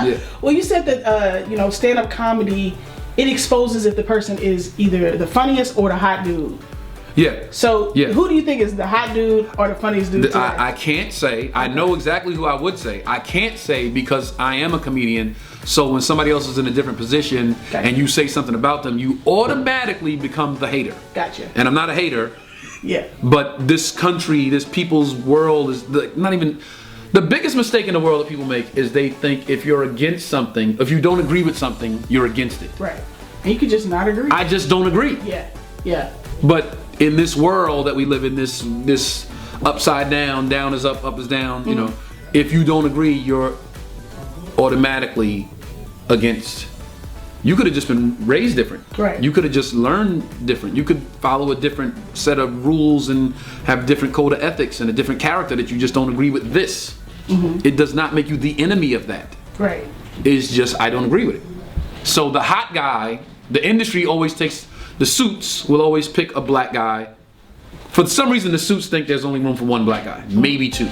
Yeah. Well, you said that you know, stand-up comedy, it exposes if the person is either the funniest or the hot dude. Yeah. So Yeah. who do you think is the hot dude or the funniest dude today? I can't say. I know exactly who I would say. I can't say because I am a comedian. So when somebody else is in a different position Gotcha. and you say something about them, you automatically become the hater. Gotcha. And I'm not a hater, Yeah. but this country, this people's world is not even. The biggest mistake in the world that people make is they think if you're against something, if you don't agree with something, you're against it. Right. And you could just not agree. I just don't agree. Yeah. Yeah. But in this world that we live in, this upside down, down is up is down, you know, if you don't agree, you're automatically against. You could have just been raised different. Right. You could have just learned different. You could follow a different set of rules and have different code of ethics and a different character that you just don't agree with this. It does not make you the enemy of that. Right. It's just I don't agree with it. So the hot guy, the industry always takes, the suits will always pick a black guy. For some reason, the suits think there's only room for one black guy, maybe two.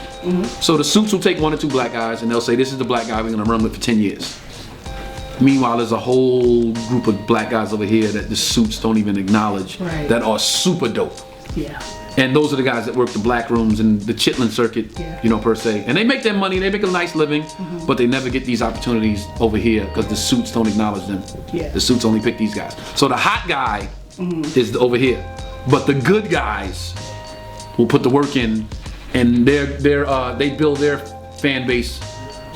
So the suits will take 1 or 2 black guys and they'll say, this is the black guy we're gonna run with for 10 years. Meanwhile, there's a whole group of black guys over here that the suits don't even acknowledge Right. that are super dope. Yeah. And those are the guys that work the black rooms and the chitlin circuit, Yeah. you know, per se. And they make their money, they make a nice living, but they never get these opportunities over here because the suits don't acknowledge them. Yeah. The suits only pick these guys. So the hot guy is over here, but the good guys will put the work in, and they build their fan base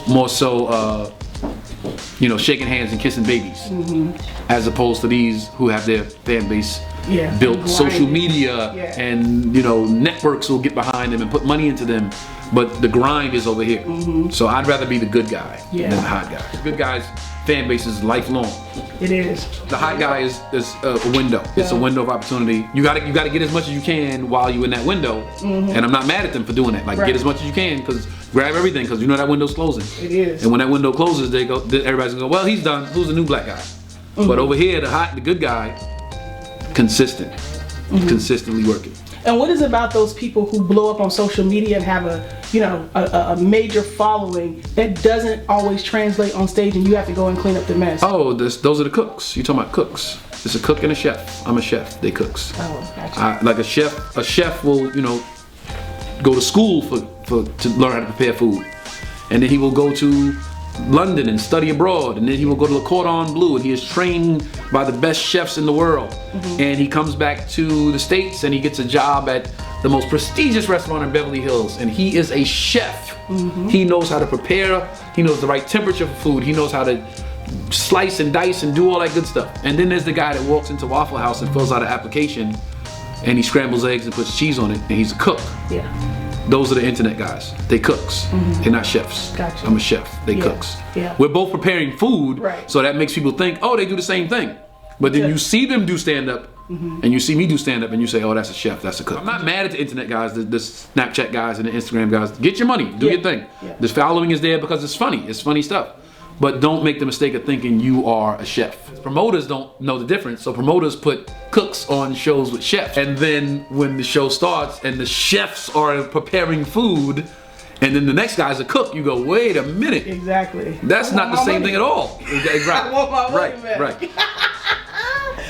more so, you know, shaking hands and kissing babies, as opposed to these who have their fan base Yeah. built Grinding. social media, Yeah. and you know, networks will get behind them and put money into them, but the grind is over here. So I'd rather be the good guy Yeah. than the hot guy. The good guy's fan base is lifelong. It is. The hot guy is a window. It's a Yeah. window of opportunity. You gotta get as much as you can while you're in that window. And I'm not mad at them for doing that. Like, Right. get as much as you can, because grab everything, because you know that window's closing. It is. And when that window closes, everybody's gonna go, well, he's done. Who's the new black guy? But over here, the good guy, consistent, consistently working. And what is it about those people who blow up on social media and have a major following that doesn't always translate on stage, and you have to go and clean up the mess? Oh, those are the cooks. You're talking about cooks. It's a cook and a chef. I'm a chef. They cooks. Oh, gotcha. Like a chef will, you know, go to school to learn how to prepare food, and then he will go to London and study abroad, and then he will go to Le Cordon Bleu, and he is trained by the best chefs in the world. And he comes back to the States and he gets a job at the most prestigious restaurant in Beverly Hills, and he is a chef. He knows how to prepare, he knows the right temperature for food, he knows how to slice and dice and do all that good stuff. And then there's the guy that walks into Waffle House and fills out an application and he scrambles eggs and puts cheese on it, and he's a cook. Yeah. Those are the internet guys. They cooks. They're not chefs. Gotcha. I'm a chef. They Yeah. cooks. Yeah. We're both preparing food, Right. so that makes people think, oh, they do the same thing. But then Yeah. you see them do stand-up, and you see me do stand-up, and you say, oh, that's a chef, that's a cook. I'm not mad at the internet guys, the Snapchat guys and the Instagram guys. Get your money. Do Yeah. your thing. Yeah. The following is there because it's funny. It's funny stuff. But don't make the mistake of thinking you are a chef. Promoters don't know the difference, so promoters put cooks on shows with chefs. And then when the show starts and the chefs are preparing food, and then the next guy's a cook, you go, wait a minute. Exactly. That's I not want the my same money. thing at all. Right. I want my money right. back. Right.